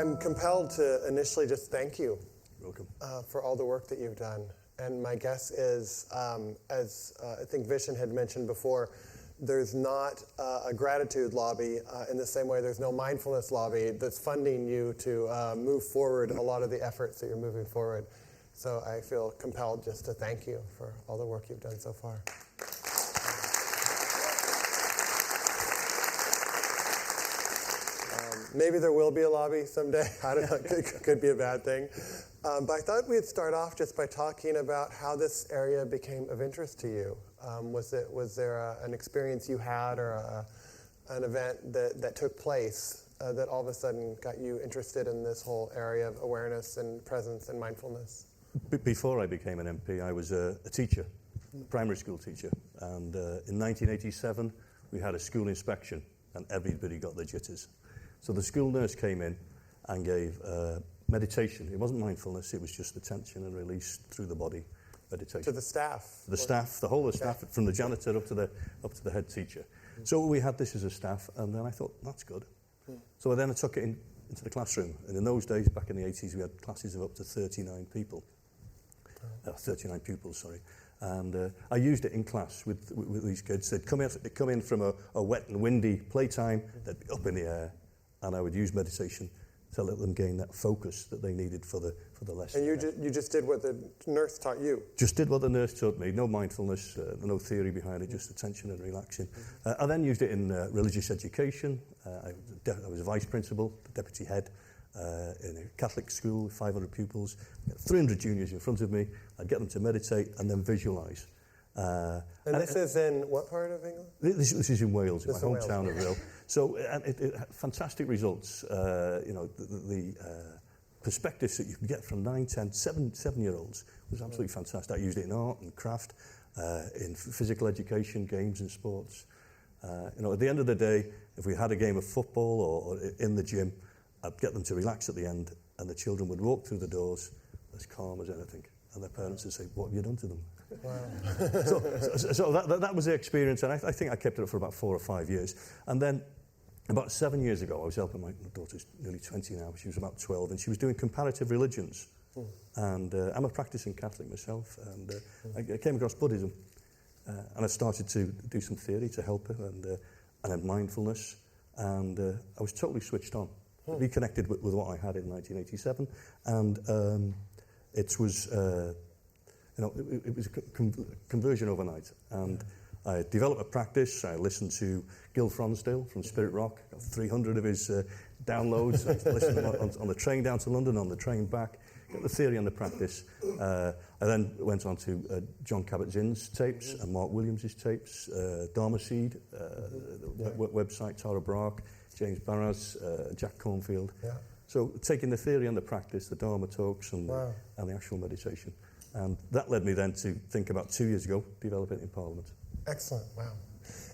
I'm compelled to initially just thank you Welcome. For all the work that you've done. And my guess is, as I think Vishen had mentioned before, there's not a gratitude lobby in the same way there's no mindfulness lobby that's funding you to move forward a lot of the efforts that you're moving forward. So I feel compelled just to thank you for all the work you've done so far. Maybe there will be a lobby someday. I don't know. It could be a bad thing. But I thought we'd start off just by talking about how this area became of interest to you. Was there an experience you had or an event that took place that all of a sudden got you interested in this whole area of awareness and presence and mindfulness? Before I became an MP, I was a teacher, a primary school teacher. And in 1987, we had a school inspection, and everybody got the jitters. So the school nurse came in and gave meditation. It wasn't mindfulness, it was just attention and release through the body meditation. To the staff? The staff, the whole of the staff, from the janitor up to the head teacher. So we had this as a staff, and then I thought, that's good. So then I took it into the classroom. And in those days, back in the 80s, we had classes of up to 39 people. 39 pupils, sorry. And I used it in class with these kids. They'd come in from a wet and windy playtime, they'd be up in the air, and I would use meditation to let them gain that focus that they needed for the lesson. And you just did what the nurse taught you? Just did what the nurse taught me. No mindfulness, no theory behind it, just attention and relaxing. I then used it in religious education. I was a vice principal, deputy head in a Catholic school, 500 pupils, 300 juniors in front of me. I'd get them to meditate and then visualise. And this is in what part of England? This is in Wales, in my hometown of Rhyl. So it had fantastic results. The perspectives that you can get from 9, 10, 7-year-olds was absolutely fantastic. I used it in art and craft, in physical education, games and sports. At the end of the day, if we had a game of football or in the gym, I'd get them to relax at the end, and the children would walk through the doors as calm as anything. And their parents would say, "What have you done to them?" Wow. so that was the experience, and I think I kept it up for about 4 or 5 years. And then about 7 years ago, I was helping my daughter's nearly 20 now. She was about 12, and she was doing comparative religions. And I'm a practicing Catholic myself, and I came across Buddhism, and I started to do some theory to help her, and then mindfulness, and I was totally switched on, reconnected with what I had in 1987, and it was a conversion overnight, and I developed a practice. I listened to Gil Fronsdale from Spirit Rock, got 300 of his downloads. I listened on the train down to London, on the train back, got the theory and the practice. I then went on to John Kabat-Zinn's tapes and Mark Williams's tapes, Dharma Seed, the website, Tara Brach, James Barras, Jack Cornfield. Yeah. So taking the theory and the practice, the Dharma talks and the actual meditation. And that led me then to think about 2 years ago, develop it in Parliament. Excellent, wow.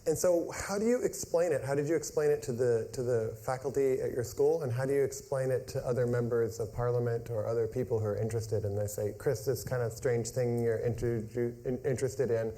And so how do you explain it? How did you explain it to the faculty at your school? And how do you explain it to other members of Parliament or other people who are interested? And they say, Chris, this kind of strange thing you're interested in,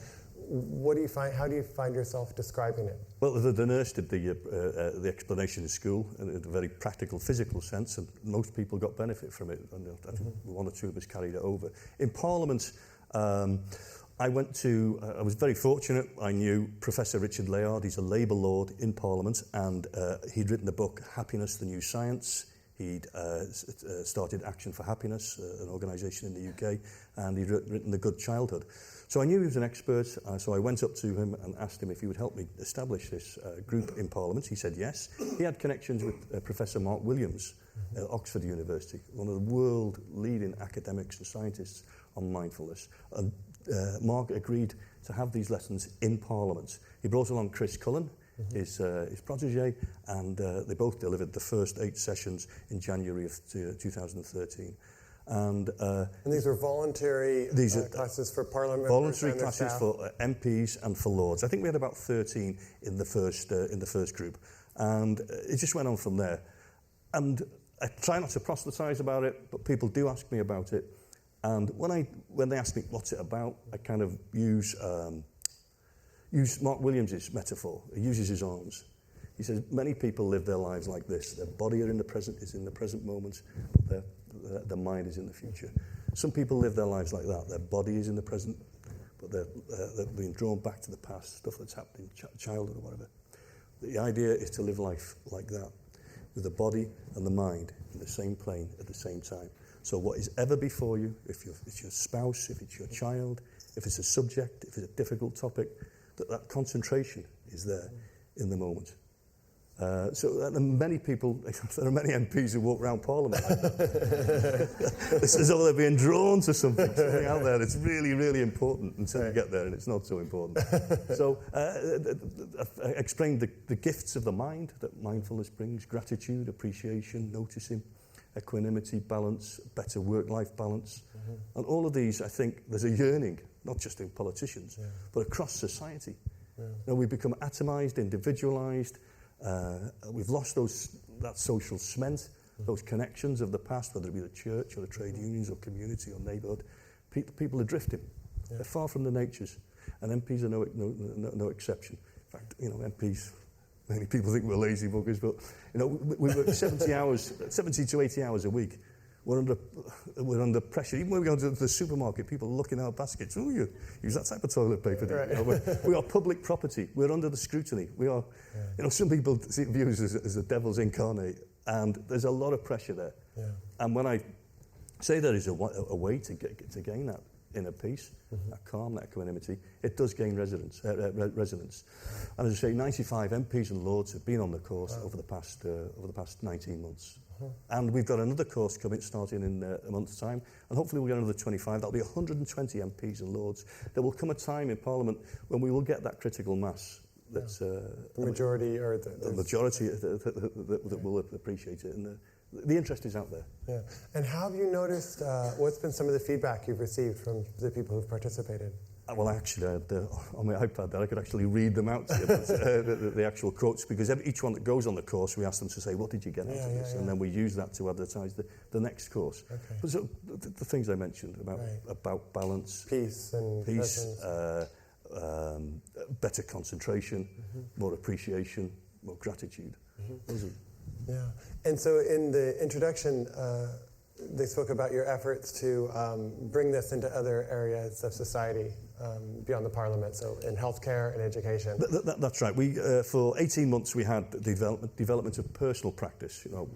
what do you find? How do you find yourself describing it? Well, the nurse did the explanation in school in a very practical, physical sense, and most people got benefit from it. And I think 1 or 2 of us carried it over. In Parliament, I was very fortunate. I knew Professor Richard Layard. He's a Labour Lord in Parliament, and he'd written the book Happiness, the New Science. He'd started Action for Happiness, an organisation in the UK, and he'd written The Good Childhood. So I knew he was an expert, so I went up to him and asked him if he would help me establish this group in Parliament. He said yes. He had connections with Professor Mark Williams at Oxford University, one of the world-leading academics and scientists on mindfulness. And Mark agreed to have these lessons in Parliament. He brought along Chris Cullen, his protégé, and they both delivered the first 8 sessions in January of 2013. And these are voluntary classes for Parliament members. Voluntary classes for MPs and for Lords. I think we had about 13 in the first group, and it just went on from there. And I try not to proselytise about it, but people do ask me about it. And when they ask me what's it about, I kind of use Mark Williams' metaphor. He uses his arms. He says, many people live their lives like this. Their body is in the present moment, but their mind is in the future. Some people live their lives like that. Their body is in the present, but they're being drawn back to the past, stuff that's happened in childhood or whatever. The idea is to live life like that, with the body and the mind in the same plane at the same time. So what is ever before you, if it's your spouse, if it's your child, if it's a subject, if it's a difficult topic, that concentration is there in the moment. So many people, there are many MPs who walk around Parliament like that. It's as though they're being drawn to something out there that's really, really important until you get there and it's not so important. So I explained the gifts of the mind that mindfulness brings: gratitude, appreciation, noticing, equanimity, balance, better work-life balance. And all of these, I think, there's a yearning, not just in politicians, but across society. You know, we've become atomized, individualized. We've lost that social cement, those connections of the past, whether it be the church or the trade unions or community or neighbourhood. People are drifting. They're far from the natures, and MPs are no exception. In fact, you know, MPs, many people think we're lazy buggers, but you know, we work 70 to 80 hours a week. We're under pressure. Even when we go to the supermarket, people look in our baskets. Oh, you use that type of toilet paper. Right. You know, we are public property. We're under the scrutiny. We are, you know, some people view us as the devil's incarnate, and there's a lot of pressure there. Yeah. And when I say there is a way to gain that inner peace, that calm, that equanimity, it does gain resonance. And as I say, 95 MPs and Lords have been on the course over the past 19 months. And we've got another course starting in a month's time, and hopefully we'll get another 25. That'll be 120 MPs and Lords. There will come a time in Parliament when we will get that critical mass. That's the majority, or the majority that will appreciate it, and the interest is out there. Yeah. And how have you noticed? What's been some of the feedback you've received from the people who've participated? Well, actually, on my iPad there, I could actually read them out to you, the actual quotes, because each one that goes on the course, we ask them to say, what did you get out of this? And then we use that to advertise the next course. Okay. But so, the things I mentioned about balance, peace, better concentration, more appreciation, more gratitude. Those are, yeah. And so in the introduction, they spoke about your efforts to bring this into other areas of society beyond the Parliament, so in healthcare and education. That's right. We for 18 months we had the development of personal practice, you know,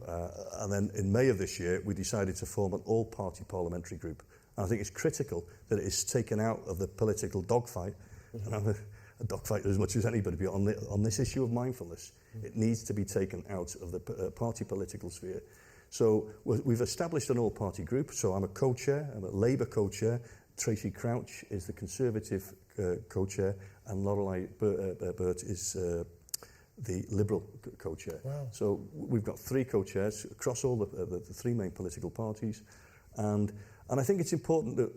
and then in May of this year we decided to form an all-party parliamentary group. And I think it's critical that it is taken out of the political dogfight. And I'm a dogfighter as much as anybody, but on this issue of mindfulness, it needs to be taken out of the party political sphere. So we've established an all-party group. So I'm a co-chair, I'm a Labour co-chair. Tracy Crouch is the Conservative co-chair, and Lorelei Burt is the Liberal co-chair. Wow. So we've got 3 co-chairs across all the 3 main political parties, and I think it's important that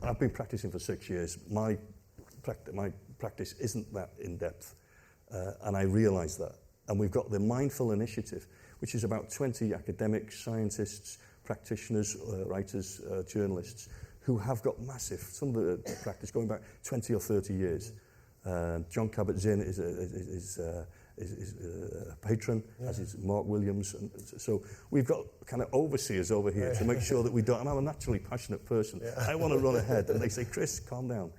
I've been practicing for 6 years. My practice isn't that in depth, and I realise that. And we've got the Mindful Initiative, which is about 20 academics, scientists, practitioners, writers, journalists, who have got some of the practice going back 20 or 30 years. John Kabat-Zinn is a patron, as is Mark Williams. And so we've got kind of overseers over here to make sure that we don't. And I'm a naturally passionate person. I want to run ahead. And they say, Chris, calm down,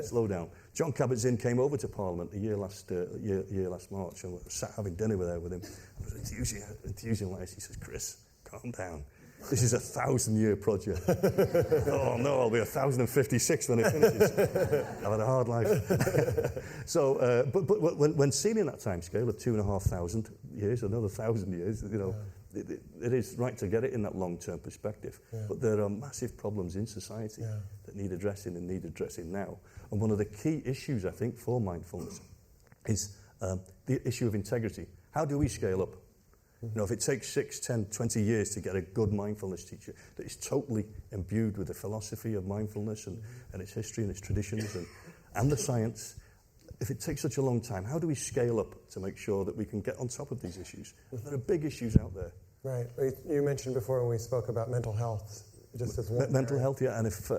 slow down. John Kabat-Zinn came over to Parliament a year last March, and we sat having dinner with him. I was enthusiastic. He says, Chris, calm down. This is a 1,000-year project. Oh no, I'll be 1,056 when it finishes. I've had a hard life. So, but when seen in that time scale of 2,500 years, another 1,000 years, you know, it is right to get it in that long-term perspective. But there are massive problems in society that need addressing and need addressing now. And one of the key issues, I think, for mindfulness is the issue of integrity. How do we scale up? You know, if it takes 6, 10, 20 years to get a good mindfulness teacher that is totally imbued with the philosophy of mindfulness and its history and its traditions and the science, if it takes such a long time, how do we scale up to make sure that we can get on top of these issues? There are big issues out there. Right. You mentioned before when we spoke about mental health, just as one mental health, yeah. And if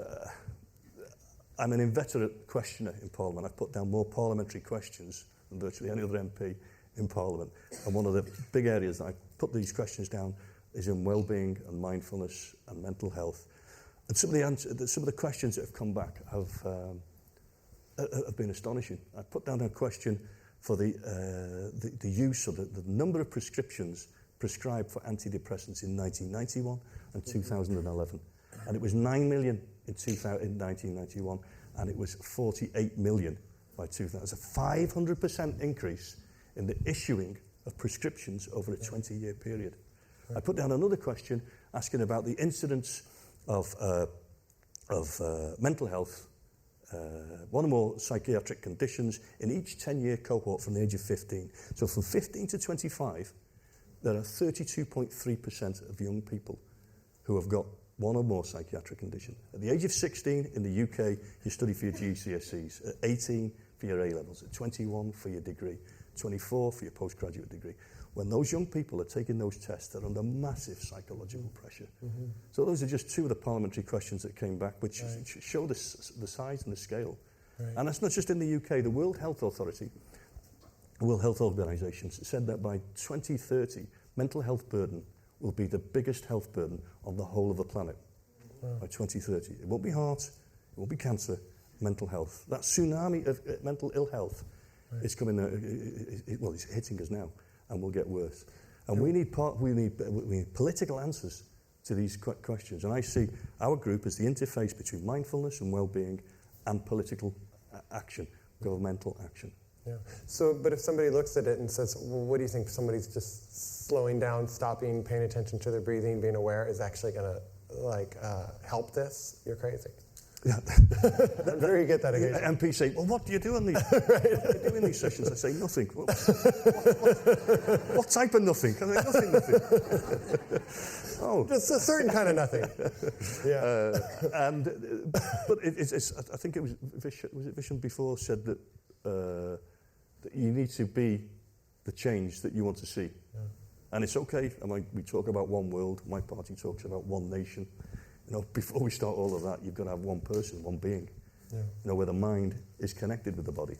I'm an inveterate questioner in Parliament, I've put down more parliamentary questions than virtually any other MP in Parliament. And one of the big areas that I put these questions down is in well-being and mindfulness and mental health. And some of the questions that have come back have been astonishing. I put down a question for the use of the number of prescriptions prescribed for antidepressants in 1991 and 2011. And it was 9 million in 1991, and it was 48 million by 2000. It's a 500% increase in the issuing of prescriptions over a 20-year period. I put down another question asking about the incidence of mental health, one or more psychiatric conditions in each 10-year cohort from the age of 15. So from 15 to 25, there are 32.3% of young people who have got one or more psychiatric condition. At the age of 16 in the UK, you study for your GCSEs. At 18 for your A-levels. At 21 for your degree. 24 for your postgraduate degree. When those young people are taking those tests, they're under massive psychological pressure. Mm-hmm. So those are just two of the parliamentary questions that came back, which show the size and the scale. Right. And that's not just in the UK. The World Health Authority, World Health Organization, said that by 2030, mental health burden will be the biggest health burden on the whole of the planet. Wow. By 2030. It won't be heart, it won't be cancer, mental health. That tsunami of mental ill health is coming, it's hitting us now, and will get worse. And we need political answers to these questions. And I see our group as the interface between mindfulness and well-being and political action, governmental action. Yeah. So, but if somebody looks at it and says, well, what do you think somebody's just slowing down, stopping, paying attention to their breathing, being aware is actually going to help this? You're crazy. Yeah. I'm sure you get that again. MPs say, well, what do you do in these, these sessions? I say, nothing. What type of nothing? I say, nothing. Oh. Just a certain kind of nothing. Yeah. But I think it was Vishen before said that you need to be the change that you want to see. Yeah. And it's okay. We talk about one world. My party talks about one nation. Before we start all of that, you've got to have one person, one being. Yeah. Where the mind is connected with the body.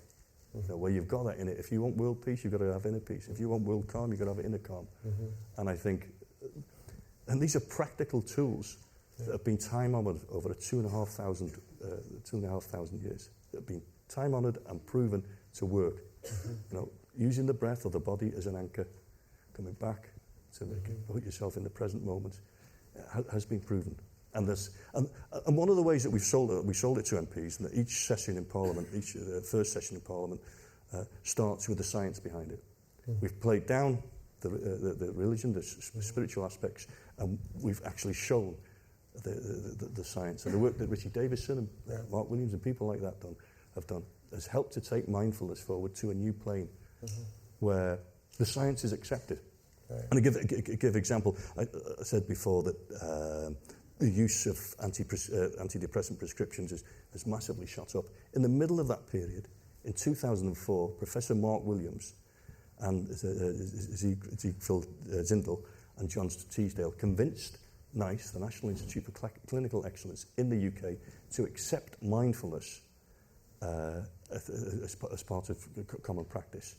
Mm-hmm. Where you've got that in it. If you want world peace, you've got to have inner peace. If you want world calm, you've got to have inner calm. Mm-hmm. And I think, and these are practical tools that have been time-honoured over 2,500 years. That have been time-honoured and proven to work. Mm-hmm. Using the breath or the body as an anchor, coming back to put yourself in the present moment, has been proven. And one of the ways that we sold it to MPs, and that each session in Parliament, each first session in Parliament, starts with the science behind it. Mm. We've played down the religion, the spiritual aspects, and we've actually shown the science. And the work that Richie Davison and Mark Williams and people like that have done has helped to take mindfulness forward to a new plane where the science is accepted. Right. And to give example, I said before that the use of antidepressant prescriptions has massively shot up. In the middle of that period, in 2004, Professor Mark Williams and Phil Zindel and John Teasdale convinced NICE, the National Institute for Clinical Excellence in the UK, to accept mindfulness as part of common practice.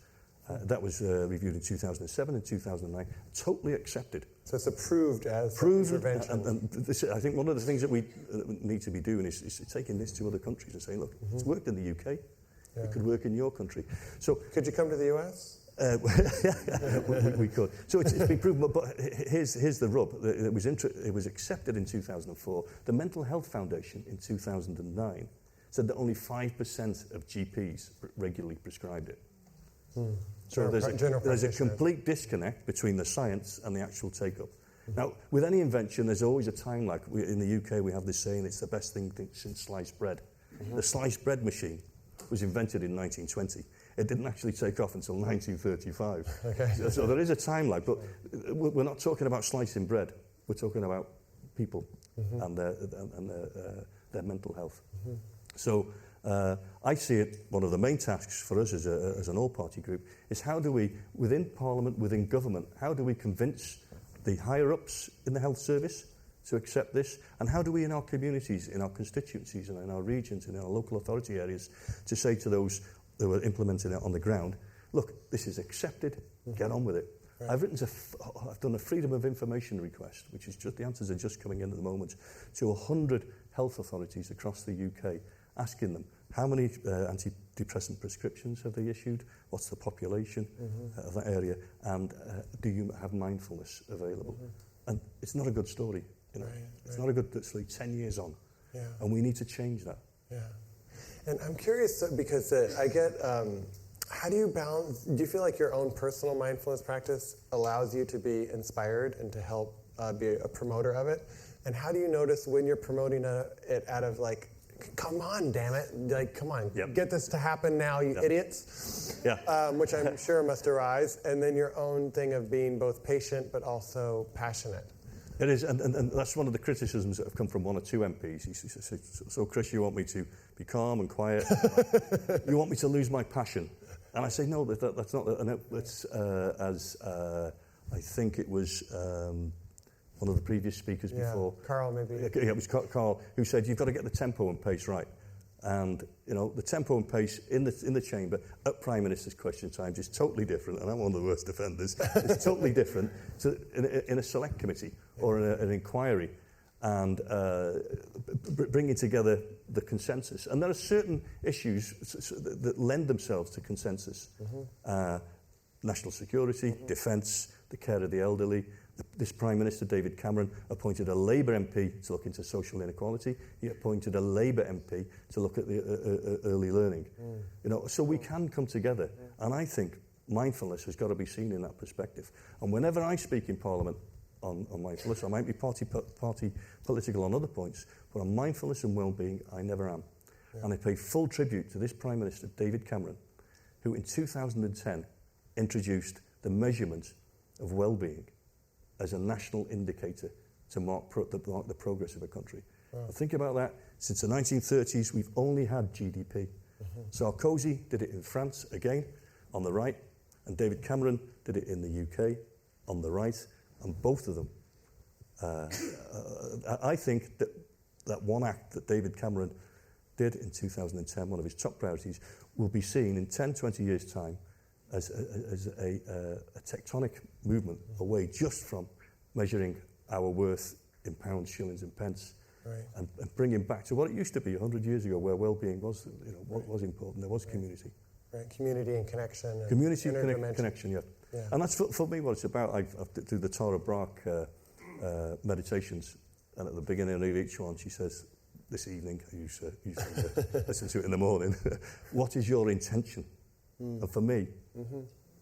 That was reviewed in 2007 and 2009, totally accepted. So it's approved as intervention. And this, I think one of the things that we need to be doing is taking this to other countries and saying, look, it's worked in the UK, it could work in your country. So could you come to the US? We could. So it's been proven, but here's the rub. It was accepted in 2004. The Mental Health Foundation in 2009 said that only 5% of GPs regularly prescribed it. So there's a complete disconnect between the science and the actual take-up. Now, with any invention, there's always a time lag. In the UK, we have this saying, it's the best thing since sliced bread. The sliced bread machine was invented in 1920. It didn't actually take off until 1935. Okay. So there is a time lag, but we're not talking about slicing bread. We're talking about people and their mental health. So I see it, one of the main tasks for us as an all-party group is how do we, within Parliament, within government, how do we convince the higher-ups in the health service to accept this, and how do we in our communities, in our constituencies and in our regions and in our local authority areas to say to those who are implementing it on the ground, look, this is accepted, get on with it. Right. I've done a freedom of information request, which is just, the answers are just coming in at the moment, to 100 health authorities across the UK, asking them, how many antidepressant prescriptions have they issued? What's the population of that area? And do you have mindfulness available? And it's not a good story. You know? It's not a good story 10 years on. Yeah. And we need to change that. Yeah. And I'm curious, because I get, how do you balance, do you feel like your own personal mindfulness practice allows you to be inspired and to help be a promoter of it? And how do you notice when you're promoting it out of like, come on, damn it, like, come on, get this to happen now, you idiots, which I'm sure must arise, and then your own thing of being both patient but also passionate. It is, and that's one of the criticisms that have come from one or two MPs. He said, so Chris, you want me to be calm and quiet? You want me to lose my passion? And I say, no, that's not, and it's as I think it was one of the previous speakers before. Carl, maybe. Yeah, it was Carl who said, you've got to get the tempo and pace right. And, you know, the tempo and pace in the chamber at Prime Minister's Question Times is totally different, and I'm one of the worst offenders. It's totally different to in a select committee or an inquiry, and bringing together the consensus. And there are certain issues that lend themselves to consensus. National security, defence, the care of the elderly. This Prime Minister, David Cameron, appointed a Labour MP to look into social inequality. He appointed a Labour MP to look at the early learning. You know, so we can come together. And I think mindfulness has got to be seen in that perspective. And whenever I speak in Parliament on mindfulness, I might be party political on other points, but on mindfulness and well-being, I never am. And I pay full tribute to this Prime Minister, David Cameron, who in 2010 introduced the measurement of well-being as a national indicator to mark the progress of a country. Think about that. Since the 1930s, we've only had GDP. Sarkozy did it in France, again, on the right, and David Cameron did it in the UK, on the right, and both of them. I think that one act that David Cameron did in 2010, one of his top priorities, will be seen in 10, 20 years' time as a tectonic movement away just from measuring our worth in pounds, shillings and pence, and bringing back to what it used to be 100 years ago, where well-being was, you know, what was important. There was community. Community and connection. And community and connection, yeah. And that's for me what it's about. I've through the Tara Brach meditations, and at the beginning of each one, she says, this evening, I used to listen to it in the morning, what is your intention? And for me,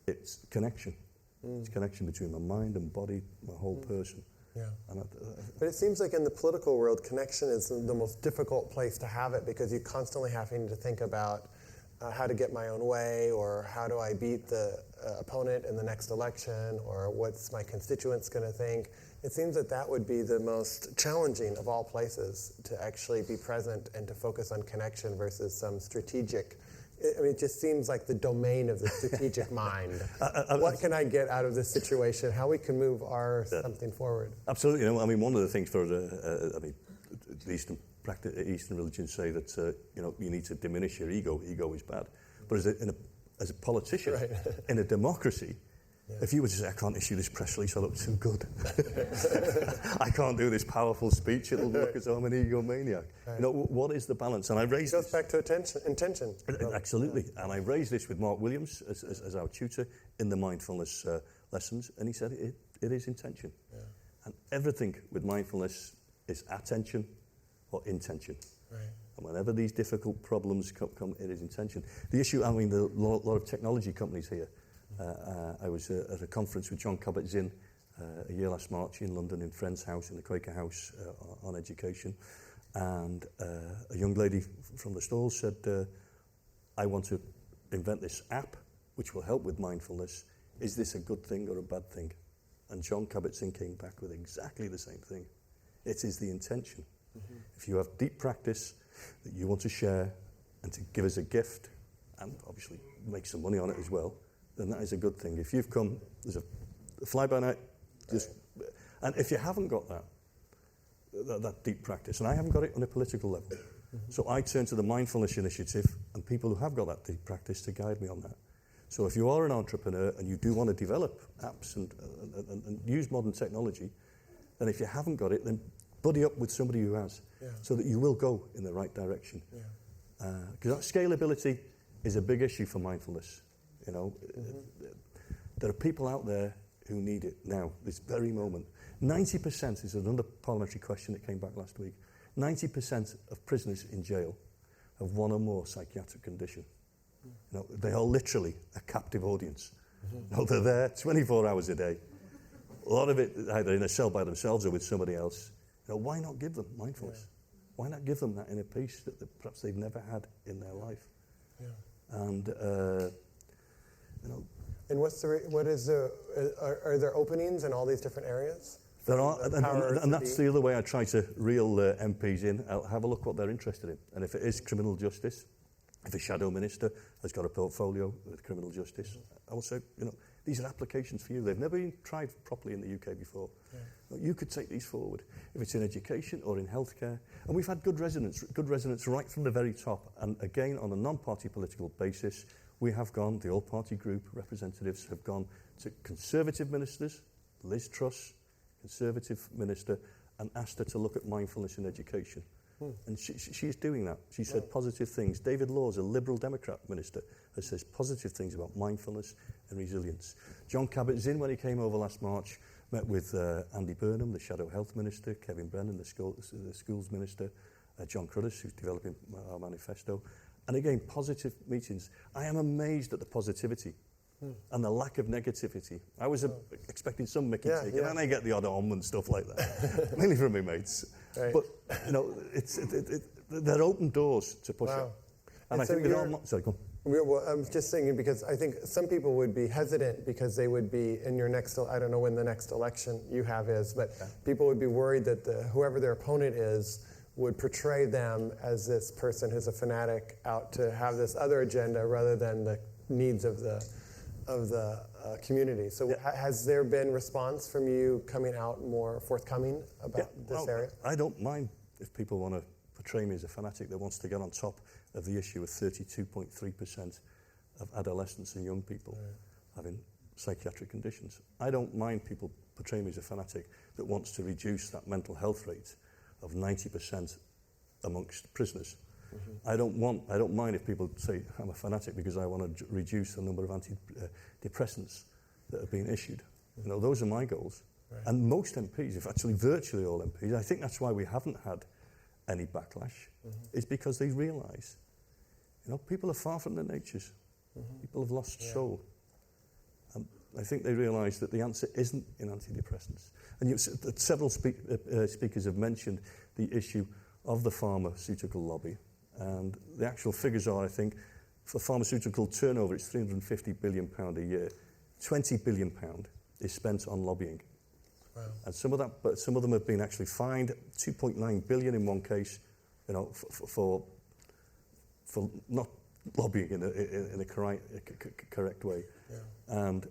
it's connection. It's connection between my mind and body, my whole person. And but it seems like in the political world, connection is the most difficult place to have it, because you're constantly having to think about how to get my own way, or how do I beat the opponent in the next election, or what's my constituents going to think. It seems that would be the most challenging of all places, to actually be present and to focus on connection versus some strategic. I mean, it just seems like the domain of the strategic mind. What can I get out of this situation? How we can move something forward? Absolutely. You know, I mean, one of the things for the Eastern religions say that you need to diminish your ego. Ego is bad. But as a politician in a democracy, if you were to say, I can't issue this press release, I look too good. I can't do this powerful speech, it'll look as though I'm an egomaniac. You know, what is the balance? And I raised it goes back to intention. Absolutely. And I raised this with Mark Williams as our tutor in the mindfulness lessons, and he said it is intention. And everything with mindfulness is attention or intention. And whenever these difficult problems come, it is intention. The issue, I mean, a lot of technology companies here. I was at a conference with John Kabat-Zinn a year last March in London, in Friend's house, in the Quaker House, on education. And a young lady from the stalls said, I want to invent this app which will help with mindfulness. Is this a good thing or a bad thing? And John Kabat-Zinn came back with exactly the same thing. It is the intention. If you have deep practice that you want to share and to give as a gift, and obviously make some money on it as well, then that is a good thing. If you've come, there's a fly-by-night, and if you haven't got that deep practice, and I haven't got it on a political level, so I turn to the Mindfulness Initiative and people who have got that deep practice to guide me on that. So if you are an entrepreneur and you do want to develop apps and use modern technology, then if you haven't got it, then buddy up with somebody who has, so that you will go in the right direction. Because that scalability is a big issue for mindfulness. You know, there are people out there who need it now, this very moment. 90% is another parliamentary question that came back last week. 90% of prisoners in jail have one or more psychiatric condition. You know, they are literally a captive audience. You know, they're there 24 hours a day. A lot of it either in a cell by themselves or with somebody else. You know, why not give them mindfulness? Why not give them that inner peace that perhaps they've never had in their life? And you know. And are there openings in all these different areas? There are, and that's the other way I try to reel MPs in. I'll have a look what they're interested in. And if it is criminal justice, if a shadow minister has got a portfolio with criminal justice, I will say, you know, these are applications for you. They've never been tried properly in the UK before. You could take these forward. If it's in education or in healthcare. And we've had good resonance right from the very top. And again, on a non-party political basis, we have gone, the all-party group representatives have gone to Conservative ministers, Liz Truss, Conservative minister, and asked her to look at mindfulness in education. And she's doing that. She said positive things. David Laws, a Liberal Democrat minister, has said positive things about mindfulness and resilience. John Kabat-Zinn, when he came over last March, met with Andy Burnham, the Shadow Health Minister, Kevin Brennan, the Schools Minister, John Cruddas, who's developing our manifesto. And again, positive meetings. I am amazed at the positivity and the lack of negativity. I was expecting some Mickey take, and I get the odd and stuff like that, mainly from my mates. Right. But you know, they're open doors to push it. And I think with all. Sorry, go on. Well, I'm just thinking because I think some people would be hesitant because they would be in your next. I don't know when the next election you have is, but people would be worried that whoever their opponent is would portray them as this person who's a fanatic out to have this other agenda rather than the needs of the community. So has there been response from you coming out more forthcoming about this area? I don't mind if people want to portray me as a fanatic that wants to get on top of the issue of 32.3% of adolescents and young people having psychiatric conditions. I don't mind people portraying me as a fanatic that wants to reduce that mental health rate of 90% amongst prisoners. I don't mind if people say I'm a fanatic because I want to reduce the number of antidepressants that are being issued. You know, those are my goals. And most MPs, if actually virtually all MPs, I think that's why we haven't had any backlash, is because they realise, you know, people are far from their natures. People have lost soul. And I think they realise that the answer isn't in antidepressants. And several speakers have mentioned the issue of the pharmaceutical lobby. And the actual figures are, I think, for pharmaceutical turnover, it's £350 billion a year. £20 billion is spent on lobbying. And some of them have been actually fined, 2.9 billion in one case, you know, for not lobbying in a correct way. And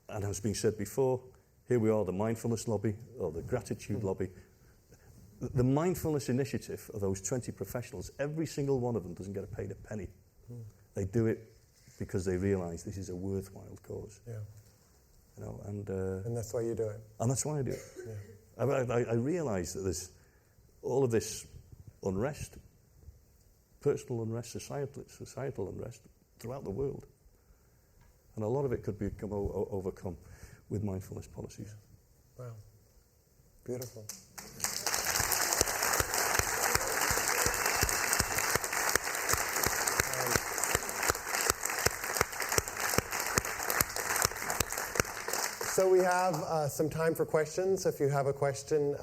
as been said before, here we are, the mindfulness lobby or the gratitude lobby. The mindfulness initiative of those 20 professionals, every single one of them doesn't get paid a penny. They do it because they realise this is a worthwhile cause. You know, and that's why you do it. And that's why I do it. I realise that there's all of this unrest, personal unrest, societal unrest throughout the world. And a lot of it could become overcome with mindfulness policies. Wow. Beautiful. So we have some time for questions. If you have a question,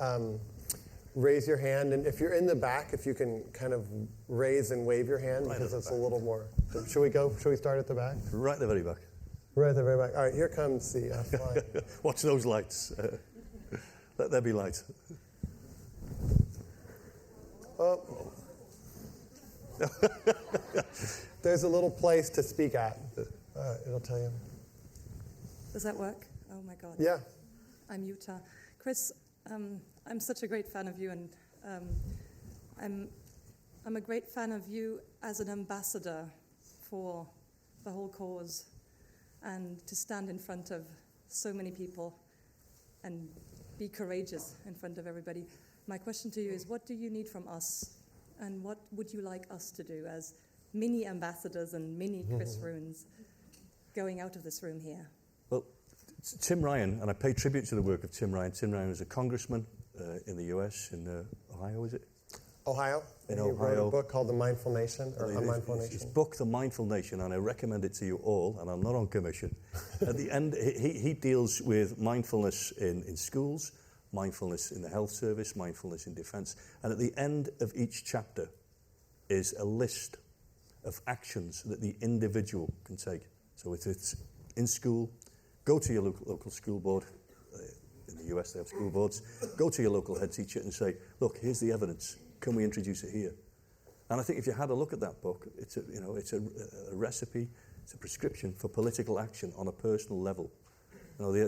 raise your hand. And if you're in the back, if you can kind of raise and wave your hand, because it's a little more. Should we start at the back? Right at the very back. Right at the very back. All right, here comes the fly. Watch those lights. Let there be light. Oh. There's a little place to speak at. It'll tell you. Does that work? Oh my God. Yeah. I'm Utah. Chris, I'm such a great fan of you, and I'm a great fan of you as an ambassador for the whole cause. and to stand in front of so many people and be courageous in front of everybody. My question to you is, what do you need from us, and what would you like us to do as mini ambassadors and mini Chris Ruanes going out of this room here? Well, Tim Ryan, and I pay tribute to the work of Tim Ryan. Tim Ryan was a congressman in the US, in Ohio, is it? Ohio. In He Ohio. wrote a book called The Mindful Nation, or A Mindful His Nation. book, The Mindful Nation, and I recommend it to you all, and I'm not on commission. At the end, he deals with mindfulness in schools, mindfulness in the health service, mindfulness in defense, and at the end of each chapter is a list of actions that the individual can take. So if it's in school, go to your local school board. In the US, they have school boards. Go to your local head teacher and say, look, here's the evidence. Can we introduce it here? And I think if you had a look at that book, it's a recipe, it's a prescription for political action on a personal level. They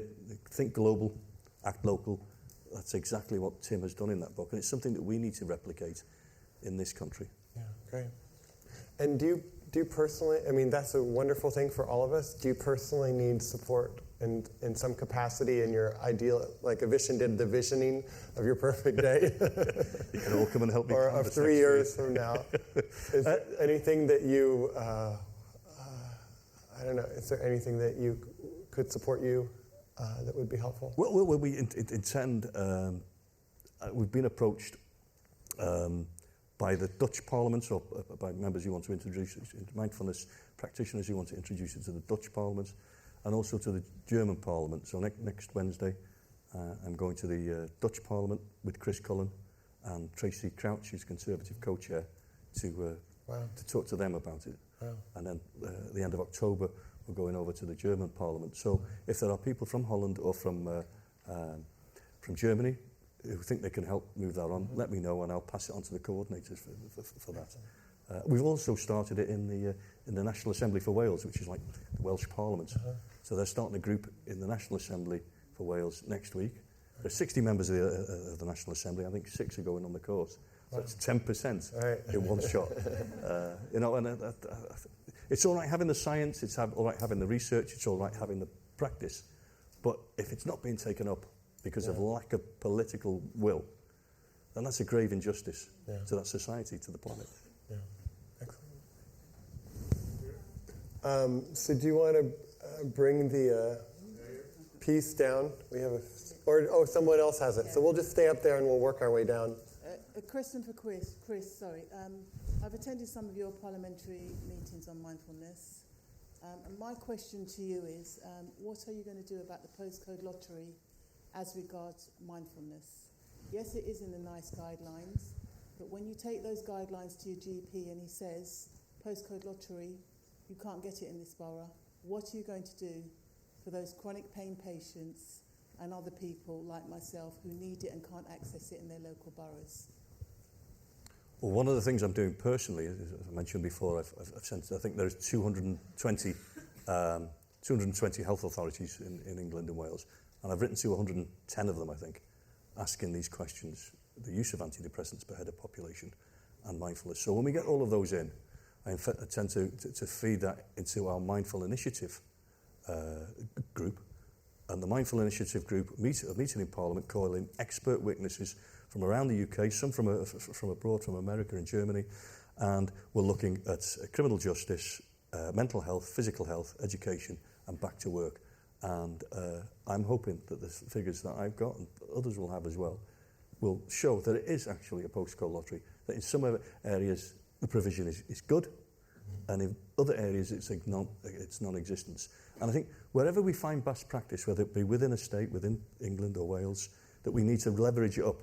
think global, act local. That's exactly what Tim has done in that book, and it's something that we need to replicate in this country. Yeah, great. And do you personally, I mean, that's a wonderful thing for all of us. Do you personally need support in some capacity in your ideal, like Avishan did the visioning of your perfect day? You can all come and help me. Or of 3 years from now. Is there anything that you, I don't know, is there anything that you could support you that would be helpful? Well, we intend, we've been approached by the Dutch Parliament, or by members who want to introduce mindfulness practitioners who want to introduce it to the Dutch Parliament, and also to the German Parliament. So next Wednesday, I'm going to the Dutch Parliament with Chris Cullen and Tracy Crouch, who's Conservative co-chair, to talk to them about it. Wow. And then at the end of October, we're going over to the German Parliament. So if there are people from Holland or from Germany who think they can help move that on, let me know and I'll pass it on to the coordinators for that. We've also started it in the National Assembly for Wales, which is like the Welsh Parliament. So they're starting a group in the National Assembly for Wales next week. There's 60 members of the National Assembly. I think 6 are going on the course. So it's 10% in one shot. It's all right having the science, it's all right having the research, it's all right having the practice. But if it's not being taken up because of lack of political will, then that's a grave injustice to that society, to the planet. Yeah, excellent. So do you want to bring the piece down? We have someone else has it. So we'll just stay up there and we'll work our way down. A question for Chris. I've attended some of your parliamentary meetings on mindfulness. And my question to you is, what are you going to do about the postcode lottery as regards mindfulness? Yes, it is in the NICE guidelines, but when you take those guidelines to your GP and he says, postcode lottery, you can't get it in this borough, what are you going to do for those chronic pain patients and other people like myself who need it and can't access it in their local boroughs? Well, one of the things I'm doing personally, as I mentioned before, I've sent, I think there's 220 health authorities in England and Wales, and I've written to 110 of them, I think, asking these questions, the use of antidepressants per head of population and mindfulness. So when we get all of those in, I tend to feed that into our Mindful Initiative group. And the Mindful Initiative group meeting in Parliament, calling expert witnesses from around the UK, some from abroad, from America and Germany, and we're looking at criminal justice, mental health, physical health, education, and back to work. And I'm hoping that the figures that I've got, and others will have as well, will show that it is actually a postcode lottery, that in some areas the provision is good, and in other areas it's non-existent. And I think wherever we find best practice, whether it be within a state, within England or Wales, that we need to leverage it up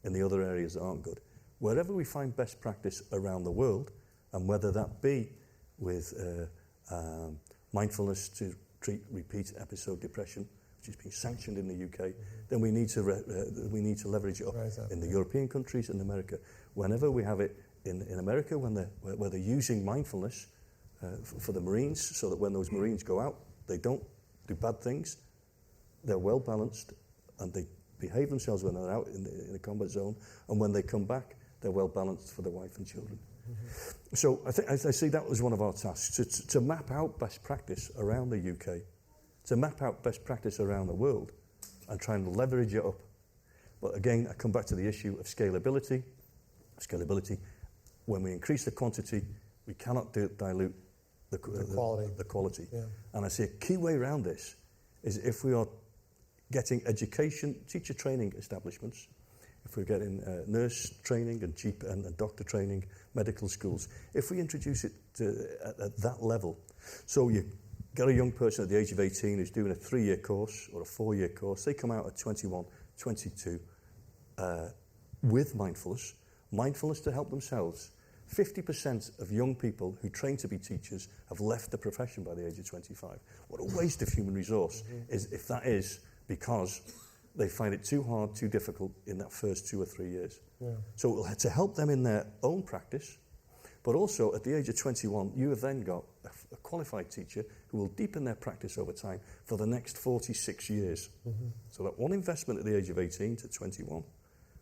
in the other areas that aren't good. Wherever we find best practice around the world, and whether that be with mindfulness to treat repeat episode depression, which is being sanctioned in the UK, then we need to leverage it up in the European countries and America. Whenever we have it in America, where they're using mindfulness for the Marines, so that when those Marines go out, they don't do bad things, they're well balanced, and they behave themselves when they're out in a combat zone, and when they come back, they're well balanced for their wife and children. So I see that was one of our tasks, to map out best practice around the UK, to map out best practice around the world and try and leverage it up. But again, I come back to the issue of scalability. Scalability, when we increase the quantity, we cannot dilute the quality. Yeah. And I see a key way around this is if we are getting education, teacher training establishments, if we're getting nurse training and doctor training, medical schools, if we introduce it at that level, so you get a young person at the age of 18 who's doing a 3-year course or a 4-year course, they come out at 21, 22 with mindfulness to help themselves. 50% of young people who train to be teachers have left the profession by the age of 25. What a waste of human resource is if that is because they find it too hard, too difficult in that first 2 or 3 years. Yeah. So to help them in their own practice, but also at the age of 21, you have then got a qualified teacher who will deepen their practice over time for the next 46 years. So that one investment at the age of 18 to 21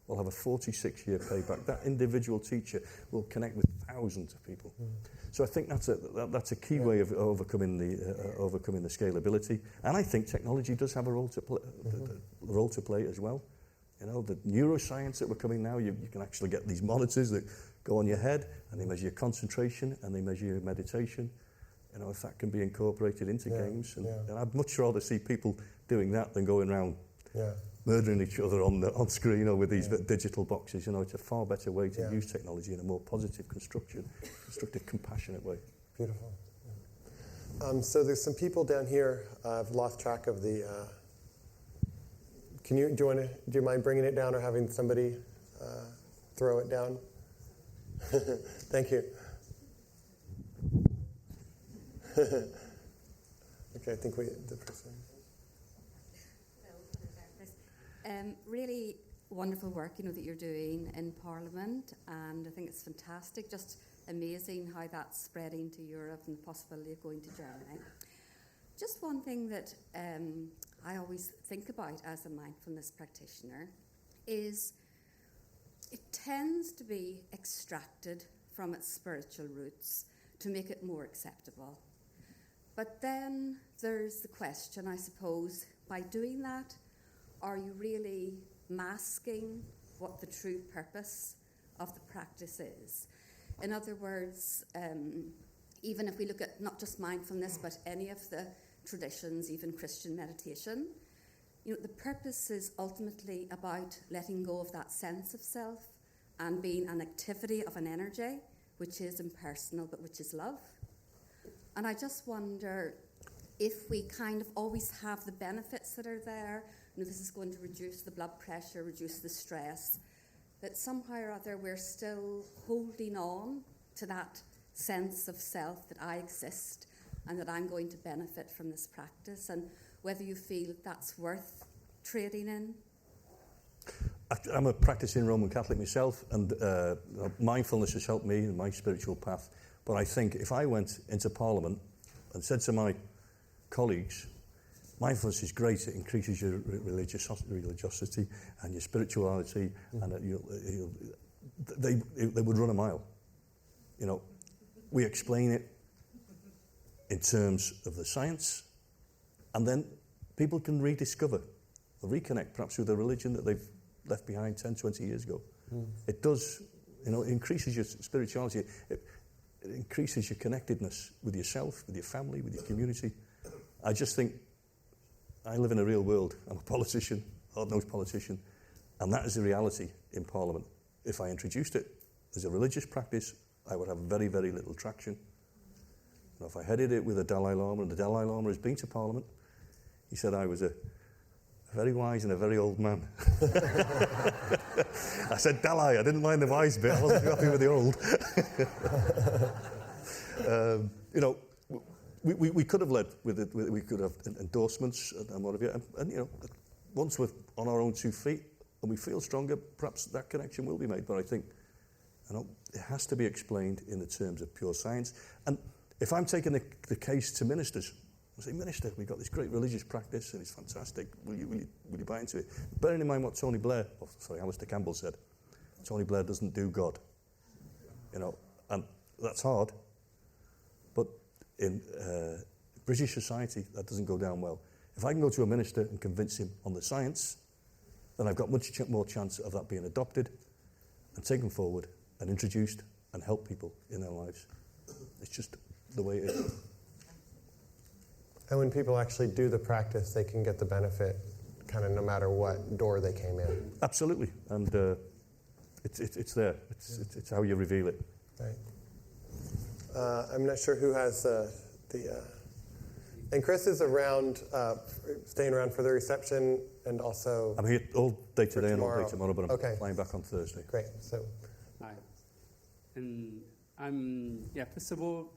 will have a 46-year payback. That individual teacher will connect with thousands of people. So I think that's a key way of overcoming the scalability. And I think technology does have a role to play as well. You know, the neuroscience that we're coming now, you can actually get these monitors that go on your head and they measure your concentration and they measure your meditation. You know, if that can be incorporated into games. And I'd much rather see people doing that than going around murdering each other on screen or with these digital boxes. You know, it's a far better way to use technology in a more positive, constructive, compassionate way. Beautiful. Yeah. So there's some people down here. I've lost track of the. Do you mind bringing it down or having somebody throw it down? Thank you. Okay, I think the person. Really wonderful work, you know, that you're doing in Parliament, and I think it's fantastic. Just amazing how that's spreading to Europe and the possibility of going to Germany. Just one thing that I always think about as a mindfulness practitioner is it tends to be extracted from its spiritual roots to make it more acceptable. But then there's the question, I suppose, by doing that, are you really masking what the true purpose of the practice is? In other words, even if we look at not just mindfulness, but any of the traditions, even Christian meditation, you know, the purpose is ultimately about letting go of that sense of self and being an activity of an energy, which is impersonal, but which is love. And I just wonder if we kind of always have the benefits that are there, you know, this is going to reduce the blood pressure, reduce the stress, that somehow or other we're still holding on to that sense of self that I exist and that I'm going to benefit from this practice, and whether you feel that's worth trading in. I'm a practicing Roman Catholic myself, and mindfulness has helped me in my spiritual path. But I think if I went into Parliament and said to my colleagues, mindfulness is great, it increases your religiosity and your spirituality, and they would run a mile. You know, we explain it in terms of the science, and then people can rediscover or reconnect perhaps with a religion that they've left behind 10, 20 years ago. It does, you know, it increases your spirituality, it increases your connectedness with yourself, with your family, with your community. I just think I live in a real world. I'm a politician, hard-nosed politician, and that is the reality in Parliament. If I introduced it as a religious practice, I would have very, very little traction. And if I headed it with a Dalai Lama, and the Dalai Lama has been to Parliament, he said I was a very wise and a very old man. I said Dalai, I didn't mind the wise bit, I wasn't happy with the old. You know, we could have led with it, we could have endorsements and what have you, and you know, once we're on our own 2 feet and we feel stronger, perhaps that connection will be made. But I think, you know, it has to be explained in the terms of pure science. And if I'm taking the case to ministers, I say, Minister, we've got this great religious practice and it's fantastic. Will you buy into it? Bearing in mind what Alistair Campbell said, Tony Blair doesn't do God. You know, and That's hard. But in British society, that doesn't go down well. If I can go to a minister and convince him on the science, then I've got much more chance of that being adopted and taken forward and introduced and help people in their lives. It's just the way it is. And when people actually do the practice, they can get the benefit kind of no matter what door they came in. Absolutely. And it's there. It's how you reveal it. Right. I'm not sure who has and Chris is around, staying around for the reception and also... I'm here all day today and all day tomorrow. tomorrow, but I'm flying back on Thursday. Great. So, Hi. And first of all,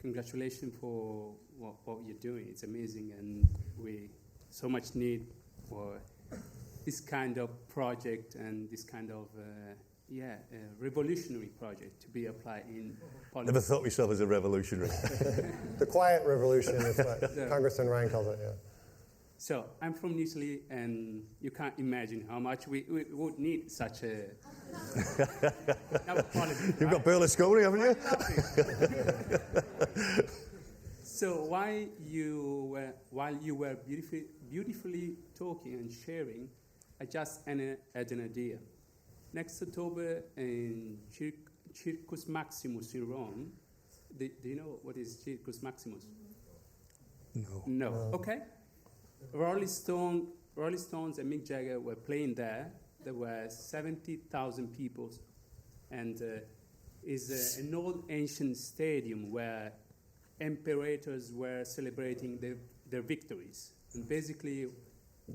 congratulations for what you're doing. It's amazing, and we so much need for this kind of project and this kind of revolutionary project to be applied in politics. Never thought myself as a revolutionary. the quiet revolution is what Congressman Ruane calls it, yeah. So I'm from Italy, and you can't imagine how much we would need such a... You've got Berlusconi, haven't you? So while you were beautifully talking and sharing, I just had an idea. Next October in Circus Maximus in Rome, do you know what is Circus Maximus? No. Okay. Rolling Stones and Mick Jagger were playing there. There were 70,000 people, and is an old ancient stadium where emperators were celebrating their victories. And basically,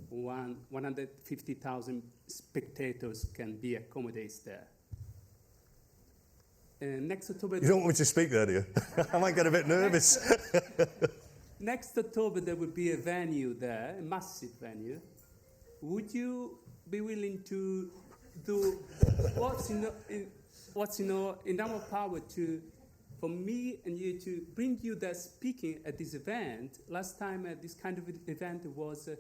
150,000 spectators can be accommodated there. Next October... You don't want me to speak there, do you? I might get a bit nervous. Next October, there will be a venue there, a massive venue. Would you be willing to do what's in our power for me and you to bring you there speaking at this event? Last time this kind of event was a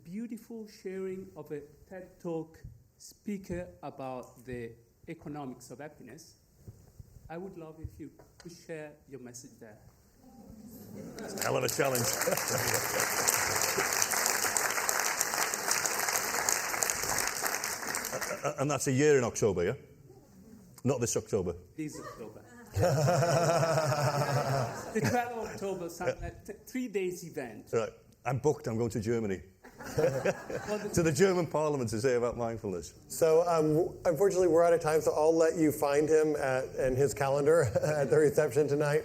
beautiful sharing of a TED Talk speaker about the economics of happiness. I would love if you could share your message there. It's a hell of a challenge. And that's a year in October, yeah? Not this October. This October. The 12th of October, 3 days event. Right. I'm booked. I'm going to Germany. To the German Parliament to say about mindfulness. So unfortunately, we're out of time, so I'll let you find him in his calendar at the reception tonight.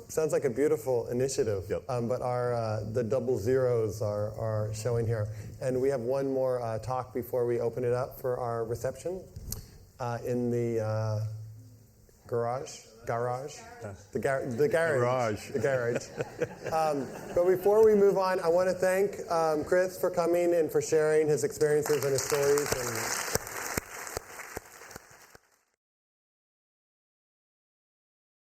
Sounds like a beautiful initiative, yep. But the double zeros are showing here. And we have one more talk before we open it up for our reception in the garage. The garage. But before we move on, I want to thank Chris for coming and for sharing his experiences and his stories. And